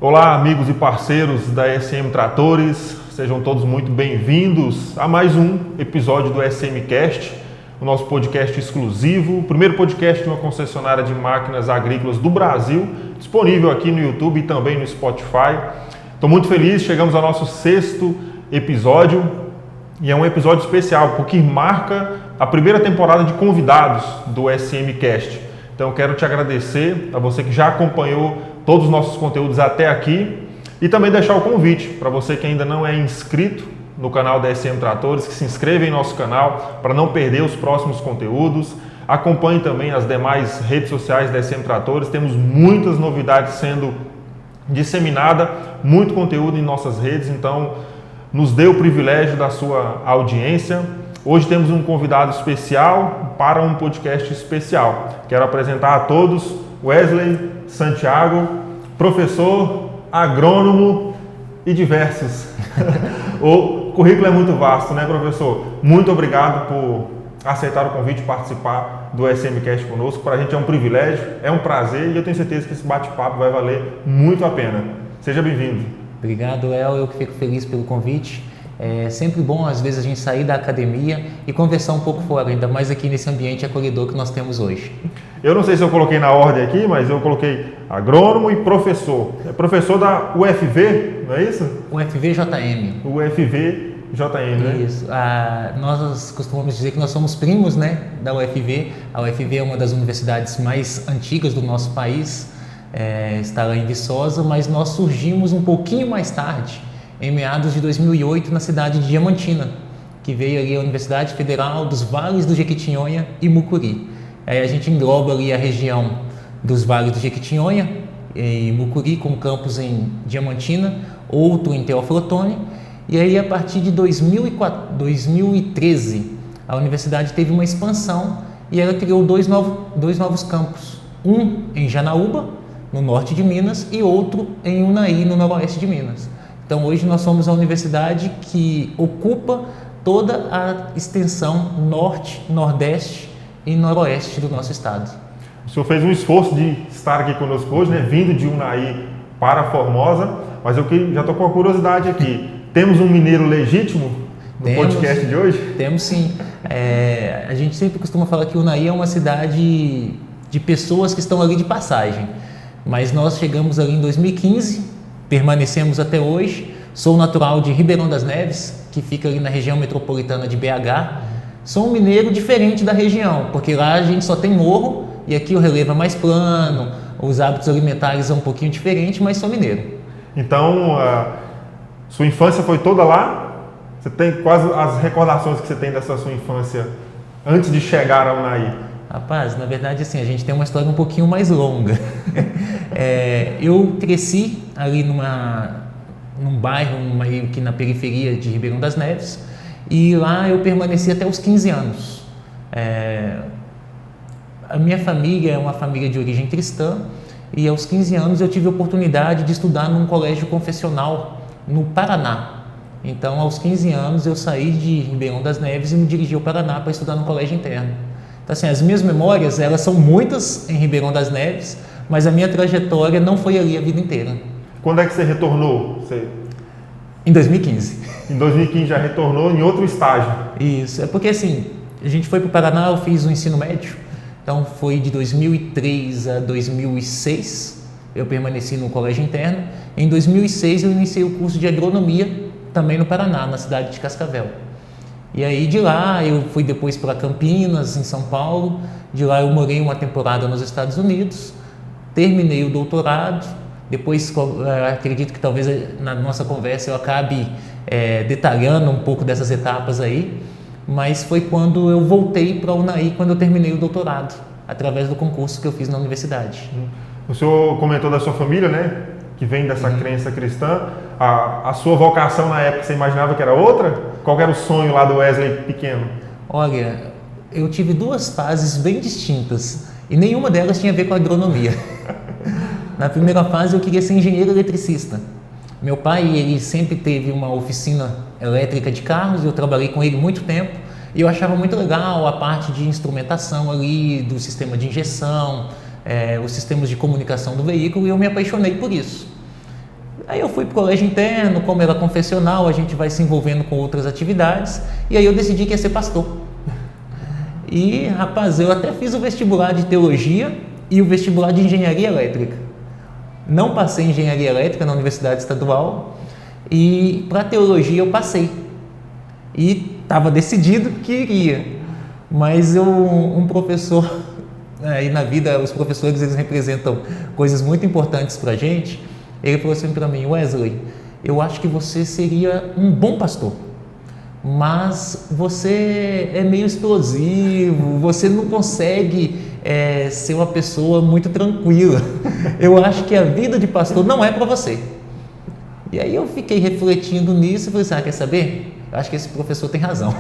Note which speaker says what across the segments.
Speaker 1: Olá, amigos e parceiros da SM Tratores, sejam todos muito bem-vindos a mais um episódio do SM Cast, o nosso podcast exclusivo, o primeiro podcast de uma concessionária de máquinas agrícolas do Brasil, disponível aqui no YouTube e também no Spotify. Estou muito feliz, chegamos ao nosso 6º episódio e é um episódio especial porque marca a primeira temporada de convidados do SM Cast. Então eu quero te agradecer a você que já acompanhou todos os nossos conteúdos até aqui e também deixar o convite para você que ainda não é inscrito no canal da SM Tratores, que se inscreva em nosso canal para não perder os próximos conteúdos. Acompanhe também as demais redes sociais da SM Tratores, temos muitas novidades sendo disseminadas, muito conteúdo em nossas redes, então nos dê o privilégio da sua audiência. Hoje temos um convidado especial para um podcast especial. Quero apresentar a todos Wesley Santiago, professor, agrônomo e diversos. O currículo é muito vasto, né, professor? Muito obrigado por aceitar o convite e participar do SMCast conosco. Para a gente é um privilégio, é um prazer e eu tenho certeza que esse bate-papo vai valer muito a pena. Seja bem-vindo.
Speaker 2: Obrigado, El. Eu que fico feliz pelo convite. É sempre bom, às vezes, a gente sair da academia e conversar um pouco fora, ainda mais aqui nesse ambiente acolhedor que nós temos hoje.
Speaker 1: Eu não sei se eu coloquei na ordem aqui, mas eu coloquei agrônomo e professor. É professor da UFV, não é isso?
Speaker 2: UFV-JM.
Speaker 1: UFV-JM, né?
Speaker 2: Isso. Nós costumamos dizer que nós somos primos, né, da UFV. A UFV é uma das universidades mais antigas do nosso país, está lá em Viçosa, mas nós surgimos um pouquinho mais tarde, em meados de 2008, na cidade de Diamantina, que veio ali a Universidade Federal dos Vales do Jequitinhonha e Mucuri. Aí a gente engloba ali a região dos Vales do Jequitinhonha e Mucuri, com campus em Diamantina, outro em Teófilo Otoni. E aí, a partir de 2013, a universidade teve uma expansão e ela criou dois novos campos. Um em Janaúba, no norte de Minas, e outro em Unai, no noroeste de Minas. Então, hoje nós somos a universidade que ocupa toda a extensão norte, nordeste e noroeste do nosso estado.
Speaker 1: O senhor fez um esforço de estar aqui conosco hoje, né? Vindo de Unai para Formosa, mas eu já estou com uma curiosidade aqui. Temos um mineiro legítimo no podcast de hoje?
Speaker 2: Temos sim. A gente sempre costuma falar que Unai é uma cidade de pessoas que estão ali de passagem, mas nós chegamos ali em 2015, permanecemos até hoje. Sou natural de Ribeirão das Neves, que fica ali na região metropolitana de BH. Sou um mineiro diferente da região, porque lá a gente só tem morro e aqui o relevo é mais plano, os hábitos alimentares são um pouquinho diferentes, mas sou mineiro.
Speaker 1: Então, sua infância foi toda lá? Você tem quase as recordações que você tem dessa sua infância antes de chegar a Unai?
Speaker 2: Rapaz, na verdade, assim, a gente tem uma história um pouquinho mais longa. Eu cresci ali num bairro meio que na periferia de Ribeirão das Neves, e lá eu permaneci até os 15 anos. A minha família é uma família de origem cristã, e aos 15 anos eu tive a oportunidade de estudar num colégio confessional no Paraná. Então, aos 15 anos eu saí de Ribeirão das Neves e me dirigi ao Paraná para estudar no colégio interno. Então, assim, as minhas memórias, elas são muitas em Ribeirão das Neves, mas a minha trajetória não foi ali a vida inteira.
Speaker 1: Quando é que você retornou?
Speaker 2: Em 2015.
Speaker 1: Em 2015 já retornou em outro estágio?
Speaker 2: Isso, é porque assim, a gente foi para o Paraná, eu fiz o ensino médio, então foi de 2003 a 2006, eu permaneci no colégio interno. Em 2006 eu iniciei o curso de agronomia também no Paraná, na cidade de Cascavel. E aí de lá eu fui depois para Campinas, em São Paulo. De lá eu morei uma temporada nos Estados Unidos, terminei o doutorado. Depois acredito que talvez na nossa conversa eu acabe detalhando um pouco dessas etapas aí, mas foi quando eu voltei para a Unai, quando eu terminei o doutorado, através do concurso que eu fiz na universidade.
Speaker 1: O senhor comentou da sua família, né? Que vem dessa crença cristã. A sua vocação na época, você imaginava que era outra? Qual era o sonho lá do Wesley pequeno?
Speaker 2: Olha, eu tive duas fases bem distintas e nenhuma delas tinha a ver com agronomia. Na primeira fase eu queria ser engenheiro eletricista. Meu pai, ele sempre teve uma oficina elétrica de carros, eu trabalhei com ele muito tempo e eu achava muito legal a parte de instrumentação ali, do sistema de injeção, os sistemas de comunicação do veículo, e eu me apaixonei por isso. Aí eu fui para o colégio interno, como era confessional, a gente vai se envolvendo com outras atividades, e aí eu decidi que ia ser pastor. E, rapaz, eu até fiz o vestibular de teologia e o vestibular de engenharia elétrica. Não passei em engenharia elétrica na Universidade Estadual e para teologia eu passei. E estava decidido que iria. Mas um professor, aí na vida os professores eles representam coisas muito importantes para a gente. Ele falou assim para mim: Wesley, eu acho que você seria um bom pastor, mas você é meio explosivo, você não consegue ser uma pessoa muito tranquila. Eu acho que a vida de pastor não é para você. E aí eu fiquei refletindo nisso e falei assim: quer saber? Eu acho que esse professor tem razão.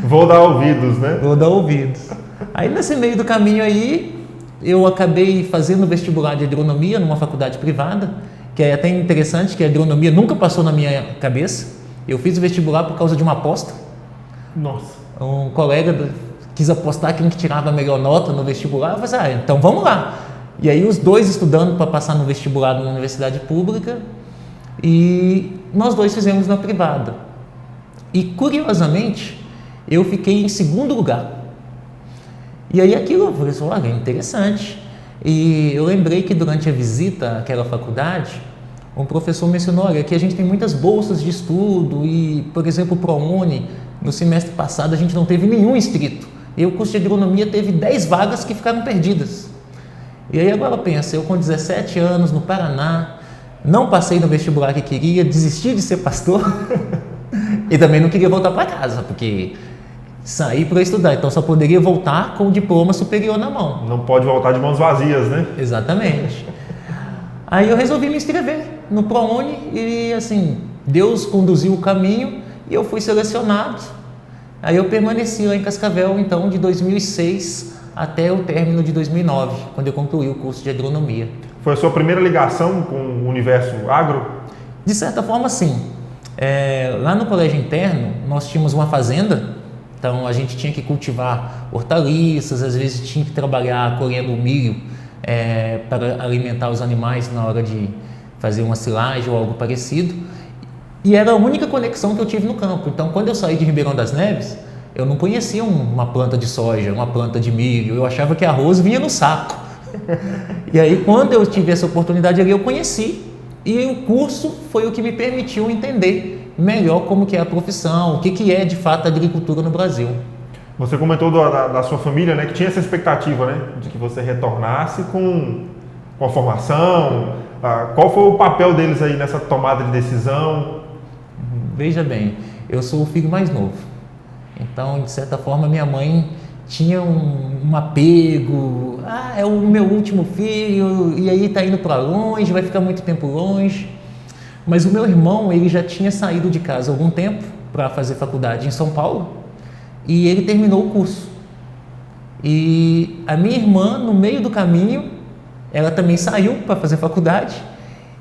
Speaker 1: Vou dar ouvidos, né?
Speaker 2: Vou dar ouvidos. Aí nesse meio do caminho aí, eu acabei fazendo vestibular de agronomia numa faculdade privada, que é até interessante, que a agronomia nunca passou na minha cabeça. Eu fiz o vestibular por causa de uma aposta.
Speaker 1: Nossa.
Speaker 2: Um colega quis apostar quem que tirava a melhor nota no vestibular. Eu falei assim: então vamos lá. E aí os dois estudando para passar no vestibular numa universidade pública e nós dois fizemos na privada. E curiosamente, eu fiquei em segundo lugar. E aí aquilo, eu falei assim: olha, interessante. E eu lembrei que durante a visita àquela faculdade, um professor mencionou: olha, aqui a gente tem muitas bolsas de estudo e, por exemplo, o ProUni, no semestre passado a gente não teve nenhum inscrito. E o curso de agronomia teve 10 vagas que ficaram perdidas. E aí agora pensa, eu com 17 anos no Paraná, não passei no vestibular que queria, desisti de ser pastor e também não queria voltar para casa, porque saí para estudar, então só poderia voltar com o diploma superior na mão.
Speaker 1: Não pode voltar de mãos vazias, né?
Speaker 2: Exatamente. Aí eu resolvi me inscrever no ProUni e assim, Deus conduziu o caminho e eu fui selecionado. Aí eu permaneci lá em Cascavel, então, de 2006 até o término de 2009, quando eu concluí o curso de agronomia.
Speaker 1: Foi a sua primeira ligação com o universo agro?
Speaker 2: De certa forma, sim. Lá no colégio interno, nós tínhamos uma fazenda, então a gente tinha que cultivar hortaliças, às vezes tinha que trabalhar colhendo milho para alimentar os animais na hora de fazer uma silagem ou algo parecido. E era a única conexão que eu tive no campo. Então, quando eu saí de Ribeirão das Neves, eu não conhecia uma planta de soja, uma planta de milho. Eu achava que arroz vinha no saco. E aí, quando eu tive essa oportunidade ali, eu conheci. E o curso foi o que me permitiu entender melhor como que é a profissão, o que é de fato a agricultura no Brasil.
Speaker 1: Você comentou da sua família, né, que tinha essa expectativa, né, de que você retornasse com a formação. Qual foi o papel deles aí nessa tomada de decisão?
Speaker 2: Veja bem, eu sou o filho mais novo, então de certa forma minha mãe tinha um apego, é o meu último filho e aí está indo para longe, vai ficar muito tempo longe. Mas o meu irmão, ele já tinha saído de casa há algum tempo para fazer faculdade em São Paulo e ele terminou o curso. E a minha irmã, no meio do caminho, ela também saiu para fazer faculdade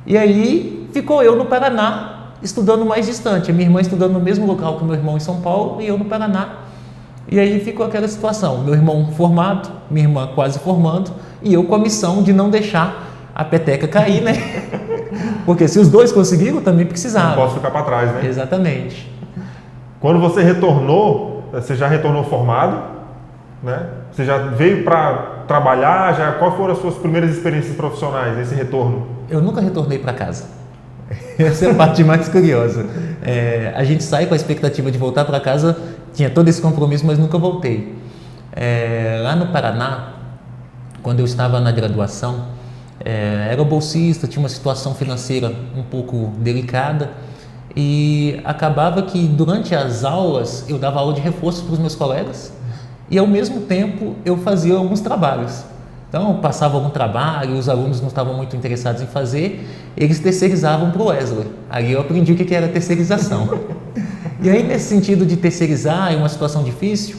Speaker 2: e aí ficou eu no Paraná, estudando mais distante, a minha irmã estudando no mesmo local que o meu irmão em São Paulo e eu no Paraná. E aí ficou aquela situação, meu irmão formado, minha irmã quase formando e eu com a missão de não deixar a peteca cair, né? Porque se os dois conseguiram, eu também precisava.
Speaker 1: Não posso ficar para trás, né?
Speaker 2: Exatamente.
Speaker 1: Quando você retornou, você já retornou formado, né? Você já veio para trabalhar, quais foram as suas primeiras experiências profissionais nesse retorno?
Speaker 2: Eu nunca retornei para casa. Essa é a parte mais curiosa. A gente sai com a expectativa de voltar para casa, tinha todo esse compromisso, mas nunca voltei. Lá no Paraná, quando eu estava na graduação, era bolsista, tinha uma situação financeira um pouco delicada e acabava que durante as aulas eu dava aula de reforço para os meus colegas e ao mesmo tempo eu fazia alguns trabalhos. Então, passava algum trabalho, os alunos não estavam muito interessados em fazer, eles terceirizavam para o Wesley. Aí eu aprendi o que era terceirização. E aí, nesse sentido de terceirizar, em uma situação difícil,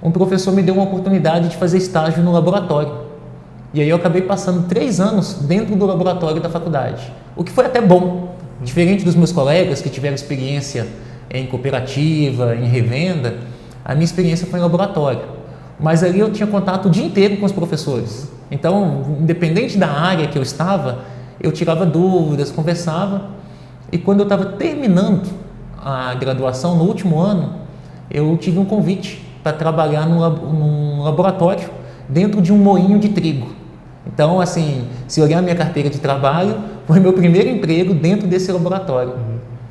Speaker 2: um professor me deu uma oportunidade de fazer estágio no laboratório. E aí eu acabei passando 3 anos dentro do laboratório da faculdade, o que foi até bom. Diferente dos meus colegas que tiveram experiência em cooperativa, em revenda, a minha experiência foi em laboratório. Mas ali eu tinha contato o dia inteiro com os professores. Então, independente da área que eu estava, eu tirava dúvidas, conversava, e quando eu estava terminando a graduação, no último ano, eu tive um convite para trabalhar num laboratório dentro de um moinho de trigo. Então, assim, se olhar a minha carteira de trabalho, foi meu primeiro emprego dentro desse laboratório.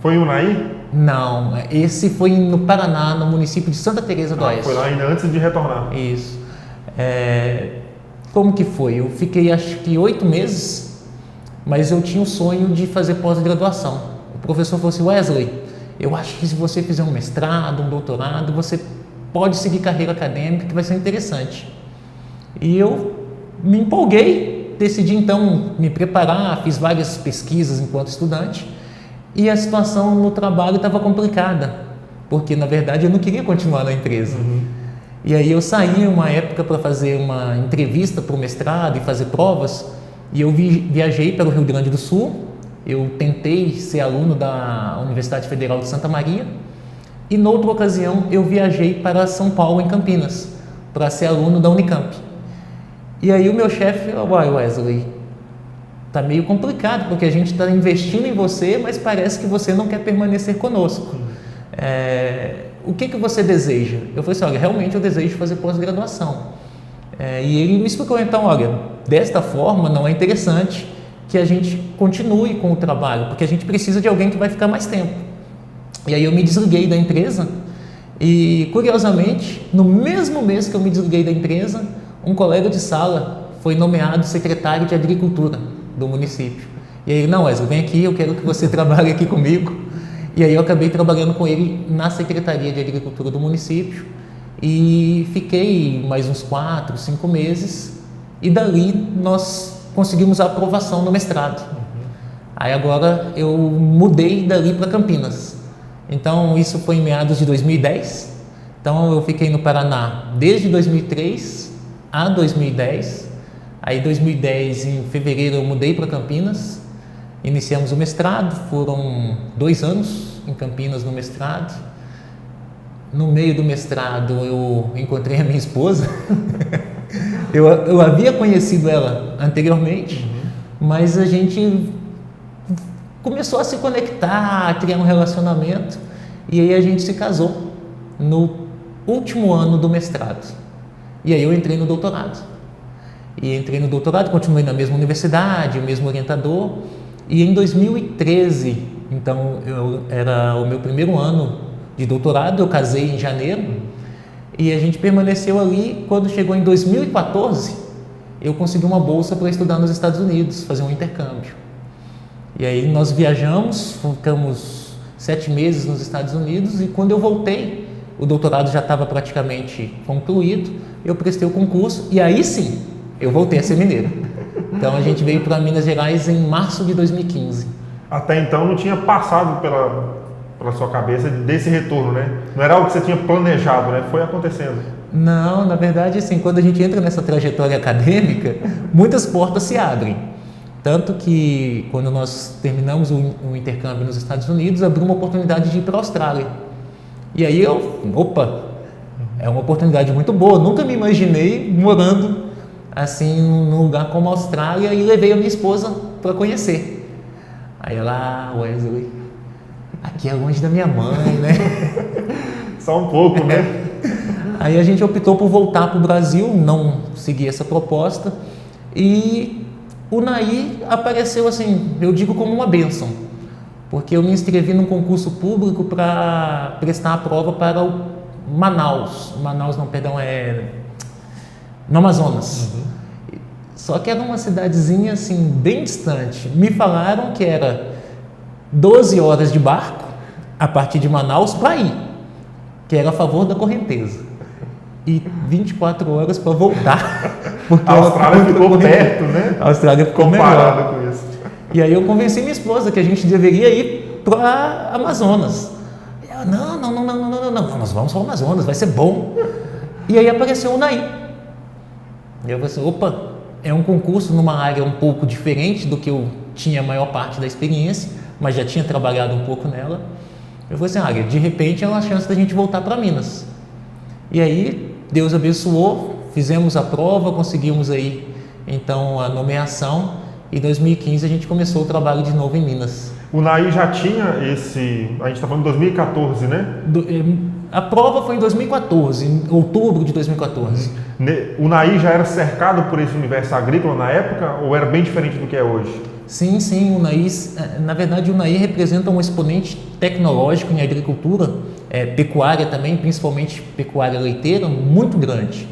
Speaker 1: Foi em Unai?
Speaker 2: Não, esse foi no Paraná, no município de Santa Teresa do Oeste.
Speaker 1: Foi lá ainda antes de retornar.
Speaker 2: Isso. Como que foi? Eu fiquei acho que 8 meses, mas eu tinha o sonho de fazer pós-graduação. O professor falou assim: Wesley, eu acho que se você fizer um mestrado, um doutorado, você pode seguir carreira acadêmica, que vai ser interessante. E eu me empolguei, decidi então me preparar, fiz várias pesquisas enquanto estudante, e a situação no trabalho estava complicada, porque na verdade eu não queria continuar na empresa. E aí eu saí uma época para fazer uma entrevista para o mestrado e fazer provas, e eu viajei para o Rio Grande do Sul. Eu tentei ser aluno da Universidade Federal de Santa Maria, e noutra ocasião eu viajei para São Paulo, em Campinas, para ser aluno da Unicamp. E aí o meu chefe falou: Wesley, tá meio complicado, porque a gente está investindo em você, mas parece que você não quer permanecer conosco. O que você deseja? Eu falei assim: olha, realmente eu desejo fazer pós-graduação. E ele me explicou então: olha, desta forma não é interessante que a gente continue com o trabalho, porque a gente precisa de alguém que vai ficar mais tempo. E aí eu me desliguei da empresa e, curiosamente, no mesmo mês que eu me desliguei da empresa, um colega de sala foi nomeado secretário de Agricultura do município. E aí ele: não, Wesley, vem aqui, eu quero que você trabalhe aqui comigo. E aí eu acabei trabalhando com ele na Secretaria de Agricultura do município e fiquei mais uns 4, 5 meses, e dali nós conseguimos a aprovação no mestrado. Aí agora eu mudei dali para Campinas. Então isso foi em meados de 2010. Então eu fiquei no Paraná desde 2003 a 2010. Aí em 2010, em fevereiro, eu mudei para Campinas. Iniciamos o mestrado, foram 2 anos em Campinas no mestrado. No meio do mestrado eu encontrei a minha esposa. Eu havia conhecido ela anteriormente, mas a gente começou a se conectar, a criar um relacionamento, e aí a gente se casou no último ano do mestrado. E aí eu entrei no doutorado. Continuei na mesma universidade, o mesmo orientador, e em 2013, então era o meu primeiro ano de doutorado, eu casei em janeiro, e a gente permaneceu ali. Quando chegou em 2014, eu consegui uma bolsa para estudar nos Estados Unidos, fazer um intercâmbio. E aí nós viajamos, ficamos 7 meses nos Estados Unidos, e quando eu voltei, o doutorado já estava praticamente concluído, eu prestei o concurso, e aí sim, eu voltei a ser mineiro. Então a gente veio para Minas Gerais em março de 2015.
Speaker 1: Até então não tinha passado pela sua cabeça desse retorno, né? Não era algo que você tinha planejado, né? Foi acontecendo.
Speaker 2: Não, na verdade, assim, quando a gente entra nessa trajetória acadêmica, muitas portas se abrem. Tanto que, quando nós terminamos o intercâmbio nos Estados Unidos, abriu uma oportunidade de ir para a Austrália. E aí é uma oportunidade muito boa. Nunca me imaginei morando assim num lugar como a Austrália, e levei a minha esposa para conhecer. Aí ela: Wesley, aqui é longe da minha mãe, né?
Speaker 1: Só um pouco, né?
Speaker 2: Aí a gente optou por voltar para o Brasil, não seguir essa proposta, e o Unai apareceu assim, eu digo como uma bênção, porque eu me inscrevi num concurso público para prestar a prova para o no Amazonas. Só que era uma cidadezinha assim, bem distante. Me falaram que era 12 horas de barco a partir de Manaus para ir, que era a favor da correnteza, e 24 horas para voltar, porque
Speaker 1: a Austrália ficou perto, né?
Speaker 2: A Austrália ficou
Speaker 1: comparado
Speaker 2: melhor.
Speaker 1: com isso.
Speaker 2: E aí eu convenci minha esposa que a gente deveria ir para Amazonas. E ela: não, nós vamos para o Amazonas, vai ser bom. E aí apareceu o Unai. E eu falei assim: opa, é um concurso numa área um pouco diferente do que eu tinha a maior parte da experiência, mas já tinha trabalhado um pouco nela. Eu falei assim: de repente é uma chance da gente voltar para Minas. E aí Deus abençoou, fizemos a prova, conseguimos aí então a nomeação, e em 2015 a gente começou o trabalho de novo em Minas.
Speaker 1: O Naí já tinha esse... A gente está falando de 2014, né?
Speaker 2: A prova foi em 2014, em outubro de 2014.
Speaker 1: O Naí já era cercado por esse universo agrícola na época ou era bem diferente do que é hoje?
Speaker 2: Sim, sim, o Naí, na verdade o Naí representa um exponente tecnológico em agricultura, pecuária também, principalmente pecuária leiteira, muito grande.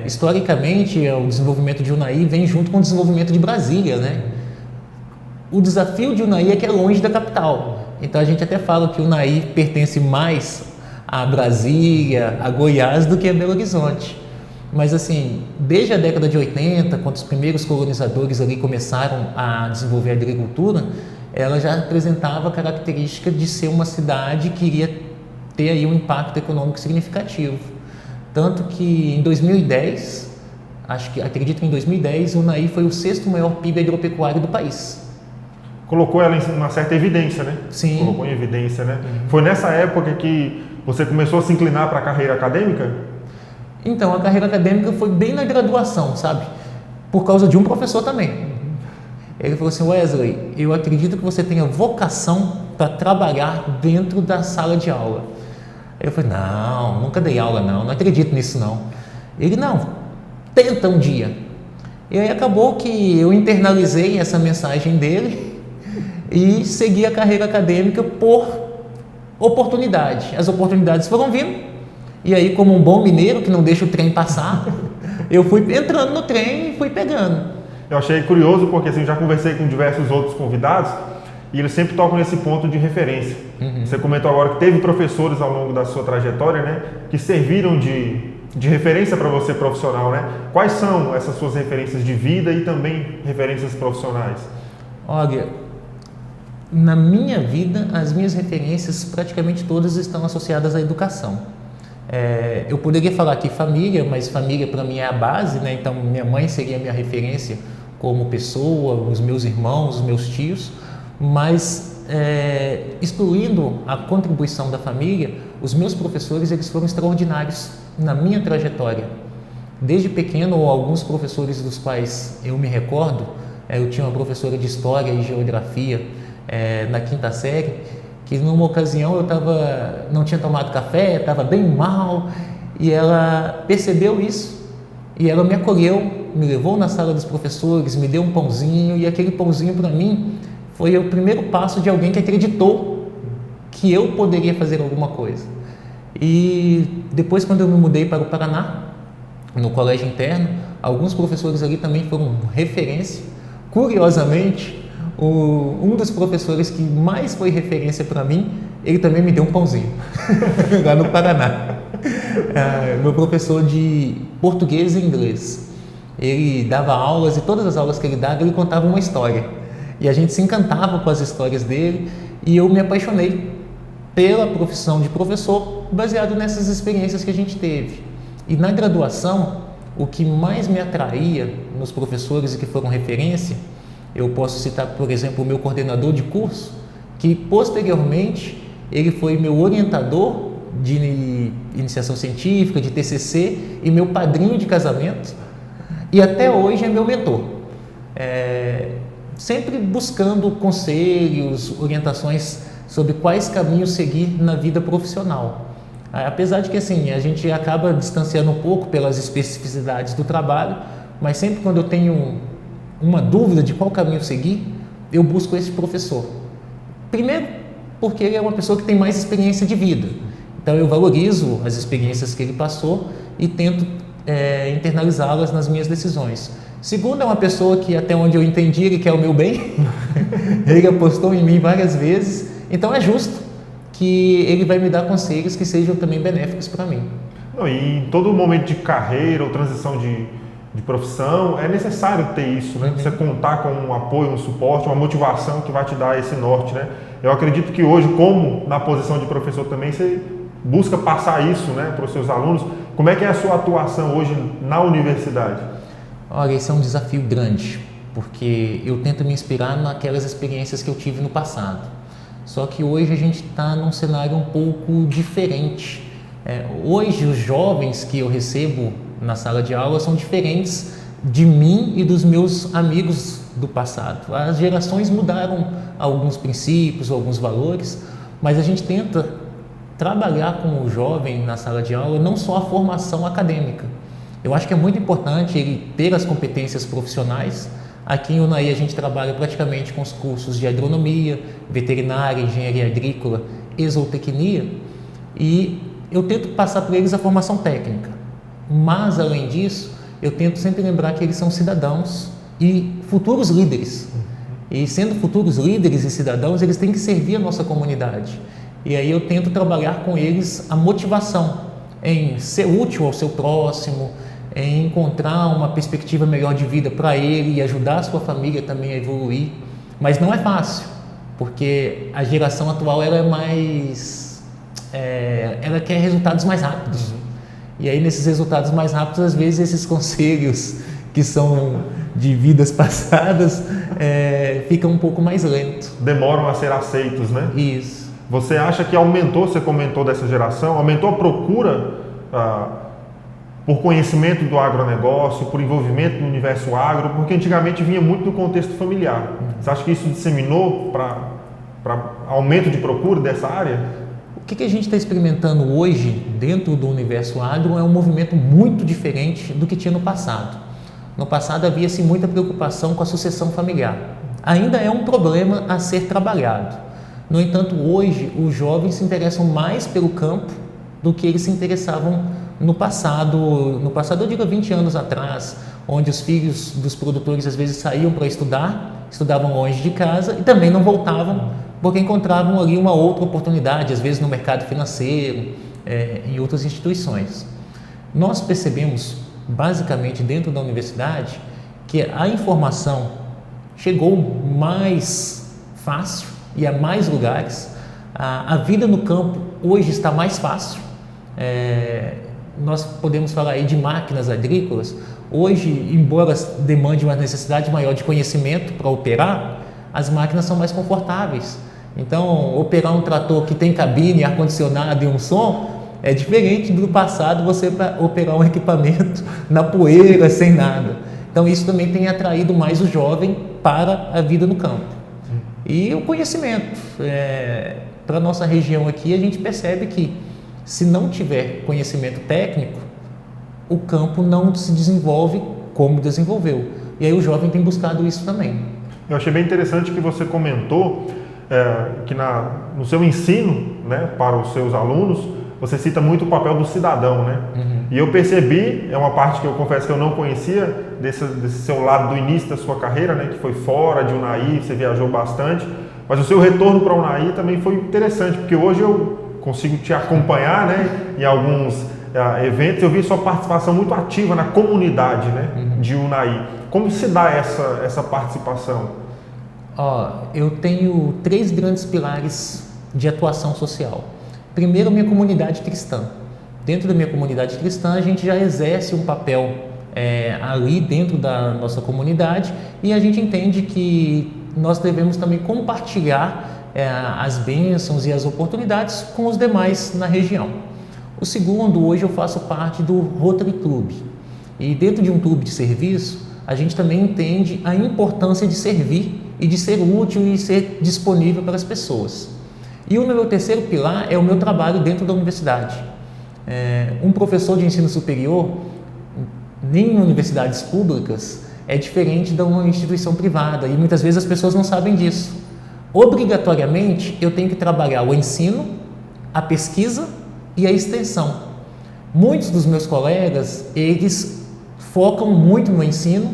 Speaker 2: Historicamente, o desenvolvimento de Unai vem junto com o desenvolvimento de Brasília, né? O desafio de Unai é que é longe da capital. Então a gente até fala que Unai pertence mais a Brasília, a Goiás, do que a Belo Horizonte. Mas assim, desde a década de 80, quando os primeiros colonizadores ali começaram a desenvolver a agricultura, ela já apresentava a característica de ser uma cidade que iria ter aí um impacto econômico significativo. Tanto que em 2010, acredito que em 2010, o Unai foi o 6º maior PIB agropecuário do país.
Speaker 1: Colocou ela em uma certa evidência, né?
Speaker 2: Sim.
Speaker 1: Colocou em evidência, né? Foi nessa época que você começou a se inclinar para a carreira acadêmica?
Speaker 2: Então, a carreira acadêmica foi bem na graduação, sabe? Por causa de um professor também. Ele falou assim: Wesley, eu acredito que você tenha vocação para trabalhar dentro da sala de aula. Eu falei: não, nunca dei aula não acredito nisso não. Ele: não, tenta um dia. E aí acabou que eu internalizei essa mensagem dele e segui a carreira acadêmica por oportunidade. As oportunidades foram vindo e aí, como um bom mineiro que não deixa o trem passar, eu fui entrando no trem e fui pegando.
Speaker 1: Eu achei curioso porque assim, já conversei com diversos outros convidados e eles sempre tocam nesse ponto de referência. Você comentou agora que teve professores ao longo da sua trajetória, né, que serviram de referência para você profissional, né? Quais são essas suas referências de vida e também referências profissionais?
Speaker 2: Olha, na minha vida, as minhas referências praticamente todas estão associadas à educação. Eu poderia falar aqui família, mas família para mim é a base, né? Então minha mãe seria a minha referência como pessoa, os meus irmãos, os meus tios, mas excluindo a contribuição da família, os meus professores eles foram extraordinários na minha trajetória. Desde pequeno, alguns professores dos quais eu me recordo, eu tinha uma professora de História e Geografia na 5ª série, que numa ocasião eu não tinha tomado café, estava bem mal, e ela percebeu isso, e ela me acolheu, me levou na sala dos professores, me deu um pãozinho, e aquele pãozinho para mim foi o primeiro passo de alguém que acreditou que eu poderia fazer alguma coisa. E depois, quando eu me mudei para o Paraná, no colégio interno, alguns professores ali também foram referência. Curiosamente, um dos professores que mais foi referência para mim, ele também me deu um pãozinho, lá no Paraná. Meu professor de português e inglês. Ele dava aulas e todas as aulas que ele dava, ele contava uma história. E a gente se encantava com as histórias dele e eu me apaixonei pela profissão de professor baseado nessas experiências que a gente teve. E na graduação, o que mais me atraía nos professores e que foram referência, eu posso citar, por exemplo, o meu coordenador de curso, que posteriormente ele foi meu orientador de iniciação científica, de TCC e meu padrinho de casamento e até hoje é meu mentor. Sempre buscando conselhos, orientações sobre quais caminhos seguir na vida profissional. Apesar de que assim, a gente acaba distanciando um pouco pelas especificidades do trabalho, mas sempre quando eu tenho uma dúvida de qual caminho seguir, eu busco esse professor. Primeiro, porque ele é uma pessoa que tem mais experiência de vida. Então eu valorizo as experiências que ele passou e tento internalizá-las nas minhas decisões. Segundo, é uma pessoa que até onde eu entendi ele quer o meu bem. Ele apostou em mim várias vezes, então é justo que ele vai me dar conselhos que sejam também benéficos para mim.
Speaker 1: Não, e em todo momento de carreira ou transição de profissão, é necessário ter isso, né? Você contar com um apoio, um suporte, uma motivação que vai te dar esse norte, né? Eu acredito que hoje, como na posição de professor também, você busca passar isso, né, para os seus alunos. Como é que é a sua atuação hoje na universidade?
Speaker 2: Olha, esse é um desafio grande, porque eu tento me inspirar naquelas experiências que eu tive no passado. Só que hoje a gente está num cenário um pouco diferente. Hoje os jovens que eu recebo na sala de aula são diferentes de mim e dos meus amigos do passado. As gerações mudaram alguns princípios, alguns valores, mas a gente tenta trabalhar com o jovem na sala de aula não só a formação acadêmica. Eu acho que é muito importante ele ter as competências profissionais. Aqui em Unai a gente trabalha praticamente com os cursos de agronomia, veterinária, engenharia agrícola e zootecnia, e eu tento passar para eles a formação técnica. Mas, além disso, eu tento sempre lembrar que eles são cidadãos e futuros líderes. E sendo futuros líderes e cidadãos, eles têm que servir a nossa comunidade. E aí eu tento trabalhar com eles a motivação em ser útil ao seu próximo, em encontrar uma perspectiva melhor de vida para ele e ajudar a sua família também a evoluir. Mas não é fácil, porque a geração atual ela é mais... ela quer resultados mais rápidos. E aí, nesses resultados mais rápidos, às vezes esses conselhos que são de vidas passadas ficam um pouco mais lentos.
Speaker 1: Demoram a ser aceitos, né?
Speaker 2: Isso.
Speaker 1: Você acha que aumentou, você comentou dessa geração, aumentou a procura por conhecimento do agronegócio, por envolvimento no universo agro, porque antigamente vinha muito do contexto familiar. Você acha que isso disseminou para aumento de procura dessa área?
Speaker 2: O que a gente está experimentando hoje dentro do universo agro é um movimento muito diferente do que tinha no passado. No passado havia-se muita preocupação com a sucessão familiar. Ainda é um problema a ser trabalhado. No entanto, hoje os jovens se interessam mais pelo campo do que eles se interessavam no passado. No passado, eu digo 20 anos atrás, onde os filhos dos produtores às vezes saíam para estudar, estudavam longe de casa e também não voltavam porque encontravam ali uma outra oportunidade, às vezes no mercado financeiro, em outras instituições. Nós percebemos, basicamente dentro da universidade, que a informação chegou mais fácil e a mais lugares. A vida no campo hoje está mais fácil. Nós podemos falar aí de máquinas agrícolas. Hoje, embora demande uma necessidade maior de conhecimento para operar, as máquinas são mais confortáveis. Então, operar um trator que tem cabine, ar-condicionado e um som é diferente do passado você operar um equipamento na poeira, sem nada. Então, isso também tem atraído mais o jovem para a vida no campo. E o conhecimento. Para a nossa região aqui, a gente percebe que se não tiver conhecimento técnico, o campo não se desenvolve como desenvolveu. E aí o jovem tem buscado isso também.
Speaker 1: Eu achei bem interessante que você comentou que no seu ensino, né, para os seus alunos, você cita muito o papel do cidadão, né? E eu percebi, é uma parte que eu confesso que eu não conhecia, desse seu lado do início da sua carreira, né, que foi fora de Unai, você viajou bastante, mas o seu retorno para Unai também foi interessante, porque hoje eu consigo te acompanhar, né, em alguns eventos, eu vi sua participação muito ativa na comunidade, né, de Unai. Como se dá essa participação?
Speaker 2: Eu tenho 3 grandes pilares de atuação social. Primeiro, minha comunidade cristã. Dentro da minha comunidade cristã, a gente já exerce um papel ali dentro da nossa comunidade e a gente entende que nós devemos também compartilhar as bênçãos e as oportunidades com os demais na região. O segundo, hoje eu faço parte do Rotary Club. E dentro de um clube de serviço, a gente também entende a importância de servir e de ser útil e ser disponível para as pessoas. E o meu terceiro pilar é o meu trabalho dentro da universidade. Um professor de ensino superior, nem em universidades públicas, é diferente de uma instituição privada e muitas vezes as pessoas não sabem disso. Obrigatoriamente, eu tenho que trabalhar o ensino, a pesquisa e a extensão. Muitos dos meus colegas, eles focam muito no ensino,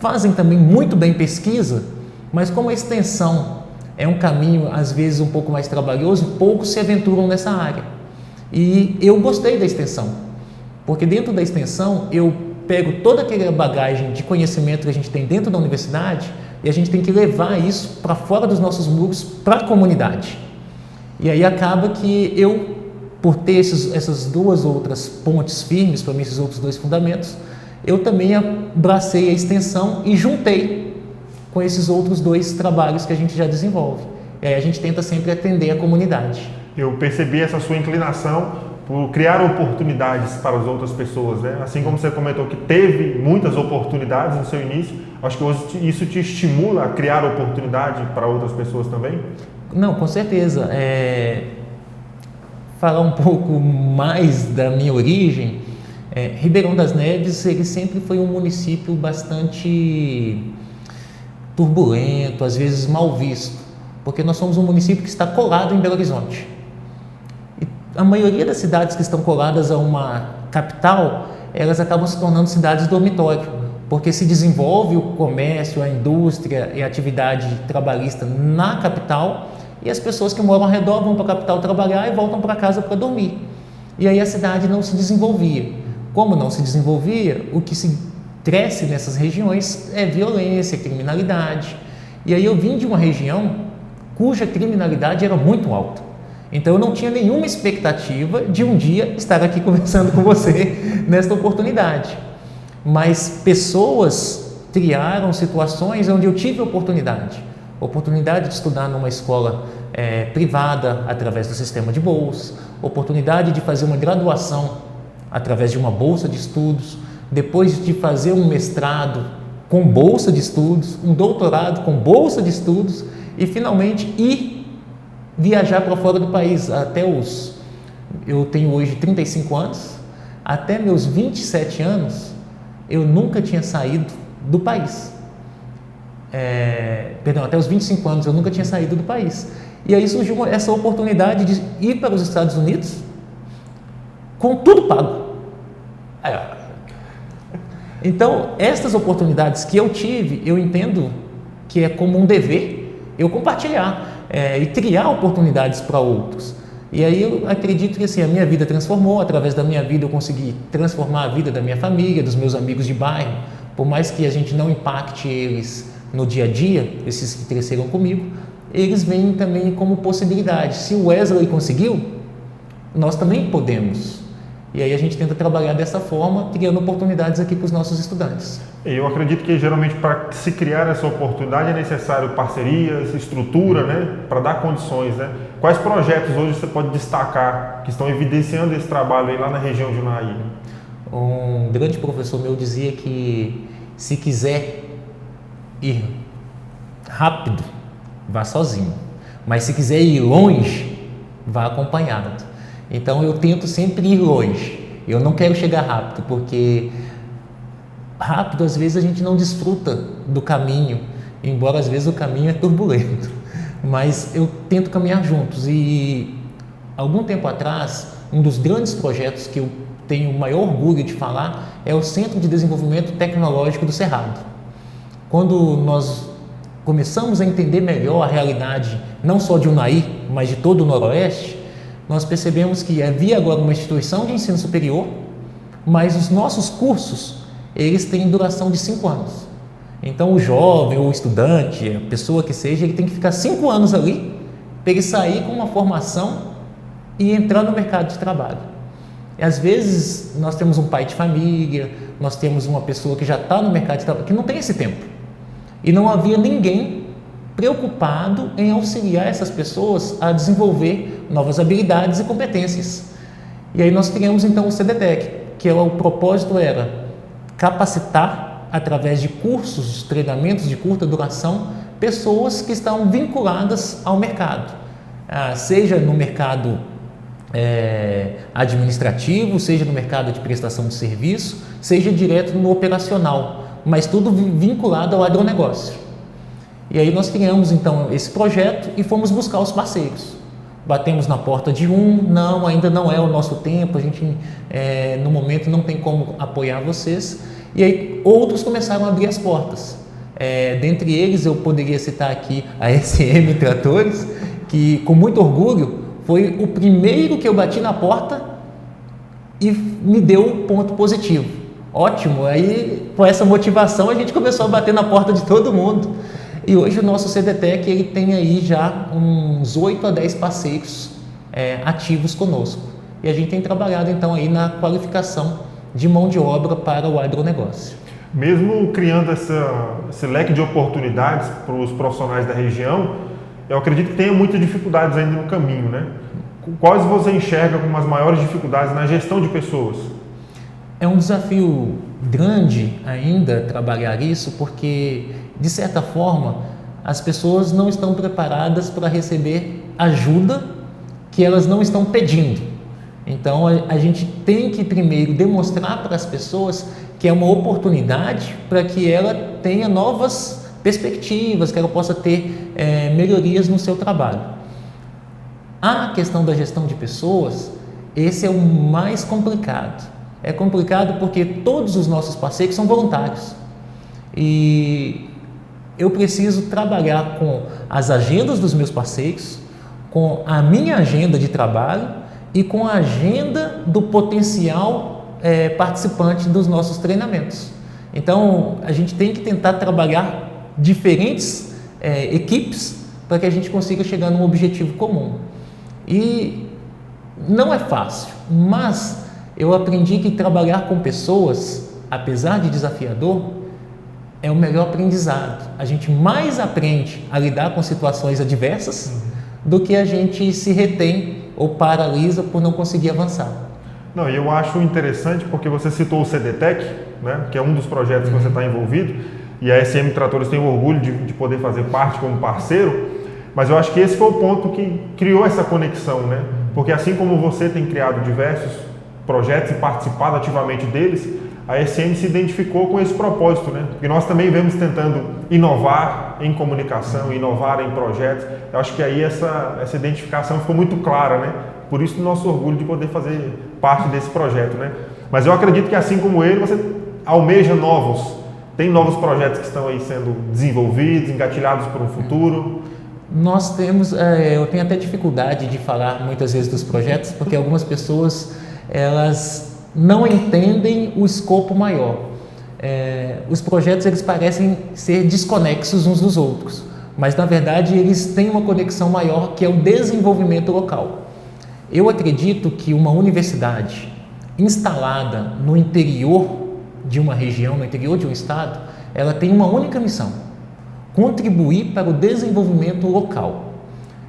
Speaker 2: fazem também muito bem pesquisa, mas como a extensão é um caminho às vezes um pouco mais trabalhoso, poucos se aventuram nessa área. E eu gostei da extensão, porque dentro da extensão eu pego toda aquela bagagem de conhecimento que a gente tem dentro da universidade e a gente tem que levar isso para fora dos nossos muros, para a comunidade. E aí acaba que eu, por ter essas 2 outras pontes firmes, para mim esses outros 2 fundamentos, eu também abracei a extensão e juntei com esses outros 2 trabalhos que a gente já desenvolve. E aí a gente tenta sempre atender a comunidade.
Speaker 1: Eu percebi essa sua inclinação por criar oportunidades para as outras pessoas, né? Assim como você comentou que teve muitas oportunidades no seu início, acho que hoje isso te estimula a criar oportunidade para outras pessoas também?
Speaker 2: Não, com certeza. Falar um pouco mais da minha origem, Ribeirão das Neves, ele sempre foi um município bastante turbulento, às vezes mal visto, porque nós somos um município que está colado em Belo Horizonte. E a maioria das cidades que estão coladas a uma capital, elas acabam se tornando cidades dormitório, porque se desenvolve o comércio, a indústria e a atividade trabalhista na capital, e as pessoas que moram ao redor vão para a capital trabalhar e voltam para casa para dormir. E aí a cidade não se desenvolvia. Como não se desenvolvia, o que se cresce nessas regiões é violência, criminalidade. E aí eu vim de uma região cuja criminalidade era muito alta. Então eu não tinha nenhuma expectativa de um dia estar aqui conversando com você nesta oportunidade. Mas pessoas criaram situações onde eu tive oportunidade de estudar numa escola privada através do sistema de bolsa, oportunidade de fazer uma graduação através de uma bolsa de estudos, depois de fazer um mestrado com bolsa de estudos, um doutorado com bolsa de estudos e finalmente ir viajar para fora do país. Eu tenho hoje 35 anos, até meus 27 anos eu nunca tinha saído do país. Até os 25 anos eu nunca tinha saído do país. E aí surgiu essa oportunidade de ir para os Estados Unidos com tudo pago. Então, estas oportunidades que eu tive, eu entendo que é como um dever eu compartilhar e criar oportunidades para outros. E aí eu acredito que assim, a minha vida transformou, através da minha vida eu consegui transformar a vida da minha família, dos meus amigos de bairro, por mais que a gente não impacte eles no dia a dia, esses que cresceram comigo, eles vêm também como possibilidade. Se o Wesley conseguiu, nós também podemos. E aí a gente tenta trabalhar dessa forma, criando oportunidades aqui para os nossos estudantes.
Speaker 1: Eu acredito que geralmente para se criar essa oportunidade é necessário parcerias, estrutura, né, para dar condições, né? Quais projetos hoje você pode destacar que estão evidenciando esse trabalho aí lá na região de Unai?
Speaker 2: Um grande professor meu dizia que se quiser ir rápido, vá sozinho, mas se quiser ir longe, vá acompanhado. Então eu tento sempre ir longe, eu não quero chegar rápido, porque rápido às vezes a gente não desfruta do caminho, embora às vezes o caminho é turbulento, mas eu tento caminhar juntos. E algum tempo atrás, um dos grandes projetos que eu tenho o maior orgulho de falar é o Centro de Desenvolvimento Tecnológico do Cerrado. Quando nós começamos a entender melhor a realidade, não só de Unai, mas de todo o Noroeste, nós percebemos que havia agora uma instituição de ensino superior, mas os nossos cursos, eles têm duração de 5 anos. Então o jovem, o estudante, a pessoa que seja, ele tem que ficar 5 anos ali, para ele sair com uma formação e entrar no mercado de trabalho. E às vezes nós temos um pai de família, nós temos uma pessoa que já está no mercado de trabalho, que não tem esse tempo. E não havia ninguém preocupado em auxiliar essas pessoas a desenvolver novas habilidades e competências. E aí nós criamos então o CDTEC, que o propósito era capacitar, através de cursos, treinamentos de curta duração, pessoas que estão vinculadas ao mercado, seja no mercado administrativo, seja no mercado de prestação de serviço, seja direto no operacional, mas tudo vinculado ao agronegócio. E aí nós criamos então esse projeto e fomos buscar os parceiros. Batemos na porta de não, ainda não é o nosso tempo, a gente no momento não tem como apoiar vocês. E aí outros começaram a abrir as portas. Dentre eles eu poderia citar aqui a SM Tratores, que com muito orgulho foi o primeiro que eu bati na porta e me deu ponto positivo. Ótimo, aí com essa motivação a gente começou a bater na porta de todo mundo. E hoje o nosso CDTEC ele tem aí já uns 8 a 10 parceiros ativos conosco. E a gente tem trabalhado então aí na qualificação de mão de obra para o agronegócio.
Speaker 1: Mesmo criando esse leque de oportunidades para os profissionais da região, eu acredito que tenha muitas dificuldades ainda no caminho, né? quais você enxerga como as maiores dificuldades na gestão de pessoas?
Speaker 2: É um desafio grande ainda trabalhar isso, porque, de certa forma, as pessoas não estão preparadas para receber ajuda que elas não estão pedindo. Então, a gente tem que primeiro demonstrar para as pessoas que é uma oportunidade para que ela tenha novas perspectivas, que ela possa ter melhorias no seu trabalho. A questão da gestão de pessoas, esse é o mais complicado. É complicado porque todos os nossos parceiros são voluntários e eu preciso trabalhar com as agendas dos meus parceiros, com a minha agenda de trabalho e com a agenda do potencial participante dos nossos treinamentos. Então, a gente tem que tentar trabalhar diferentes equipes para que a gente consiga chegar num objetivo comum. E não é fácil, mas eu aprendi que trabalhar com pessoas, apesar de desafiador, é o melhor aprendizado. A gente mais aprende a lidar com situações adversas do que a gente se retém ou paralisa por não conseguir avançar.
Speaker 1: Não, e eu acho interessante porque você citou o CDTEC, né, que é um dos projetos que você está envolvido, e a SM Tratores tem o orgulho de poder fazer parte como parceiro, mas eu acho que esse foi o ponto que criou essa conexão, né? Porque assim como você tem criado diversos projetos e participado ativamente deles, a SM se identificou com esse propósito, né? Porque nós também vemos tentando inovar em comunicação, inovar em projetos. Eu acho que aí essa identificação ficou muito clara, né? Por isso o nosso orgulho de poder fazer parte desse projeto, né? Mas eu acredito que assim como ele, você almeja tem novos projetos que estão aí sendo desenvolvidos, engatilhados para um futuro.
Speaker 2: Nós temos, eu tenho até dificuldade de falar muitas vezes dos projetos, porque algumas pessoas, elas não entendem o escopo maior. Os projetos, eles parecem ser desconexos uns dos outros, mas na verdade eles têm uma conexão maior, que é o desenvolvimento local. Eu acredito que uma universidade instalada no interior de uma região, no interior de um estado, ela tem uma única missão: contribuir para o desenvolvimento local.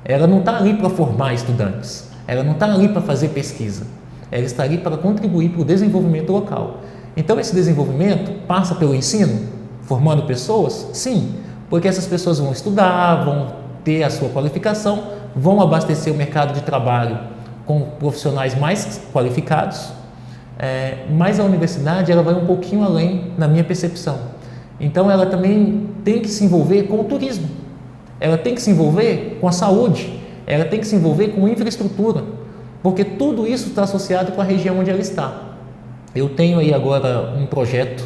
Speaker 2: Ela não está ali para formar estudantes, ela não está ali para fazer pesquisa, ela está ali para contribuir para o desenvolvimento local. Então esse desenvolvimento passa pelo ensino, formando pessoas? Sim, porque essas pessoas vão estudar, vão ter a sua qualificação, vão abastecer o mercado de trabalho com profissionais mais qualificados, mas a universidade ela vai um pouquinho além, na minha percepção. Então ela também tem que se envolver com o turismo, ela tem que se envolver com a saúde, ela tem que se envolver com infraestrutura, porque tudo isso está associado com a região onde ela está. Eu tenho aí agora um projeto